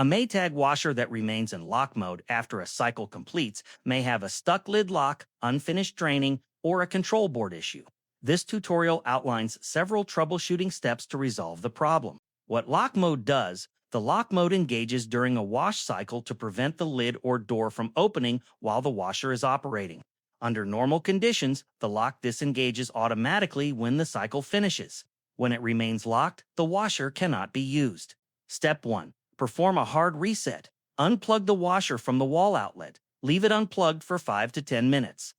A Maytag washer that remains in lock mode after a cycle completes may have a stuck lid lock, unfinished draining, or a control board issue. This tutorial outlines several troubleshooting steps to resolve the problem. What lock mode does: the lock mode engages during a wash cycle to prevent the lid or door from opening while the washer is operating. Under normal conditions, the lock disengages automatically when the cycle finishes. When it remains locked, the washer cannot be used. Step 1. Perform a hard reset. Unplug the washer from the wall outlet. Leave it unplugged for 5 to 10 minutes.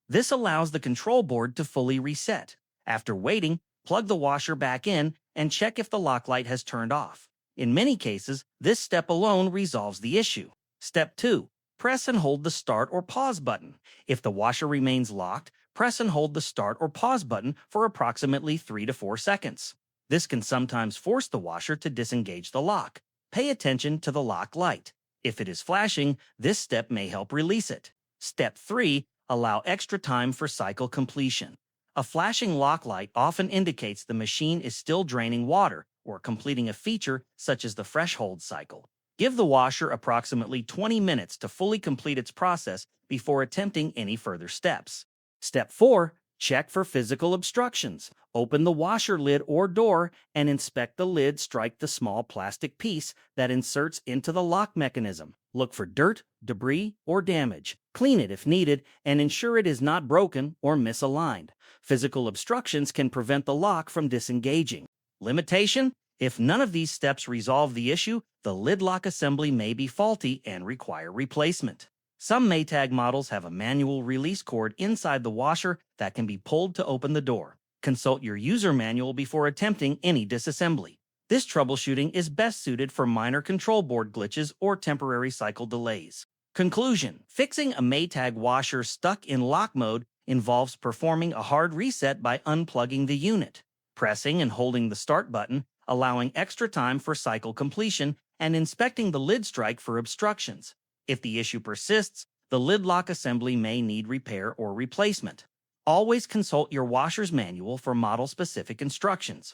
This allows the control board to fully reset. After waiting, plug the washer back in and check if the lock light has turned off. In many cases, this step alone resolves the issue. Step 2. Press and hold the start or pause button. If the washer remains locked, press and hold the start or pause button for approximately 3 to 4 seconds. This can sometimes force the washer to disengage the lock. Pay attention to the lock light. If it is flashing, this step may help release it. Step 3. Allow extra time for cycle completion. A flashing lock light often indicates the machine is still draining water or completing a feature such as the fresh hold cycle. Give the washer approximately 20 minutes to fully complete its process before attempting any further steps. Step 4. Check for physical obstructions. Open the washer lid or door and inspect the lid. Strike the small plastic piece that inserts into the lock mechanism. Look for dirt, debris, or damage. Clean it if needed and ensure it is not broken or misaligned. Physical obstructions can prevent the lock from disengaging. Limitation: if none of these steps resolve the issue, the lid lock assembly may be faulty and require replacement. Some Maytag models have a manual release cord inside the washer that can be pulled to open the door. Consult your user manual before attempting any disassembly. This troubleshooting is best suited for minor control board glitches or temporary cycle delays. Conclusion: fixing a Maytag washer stuck in lock mode involves performing a hard reset by unplugging the unit, pressing and holding the start button, allowing extra time for cycle completion, and inspecting the lid strike for obstructions. If the issue persists, the lid lock assembly may need repair or replacement. Always consult your washer's manual for model-specific instructions.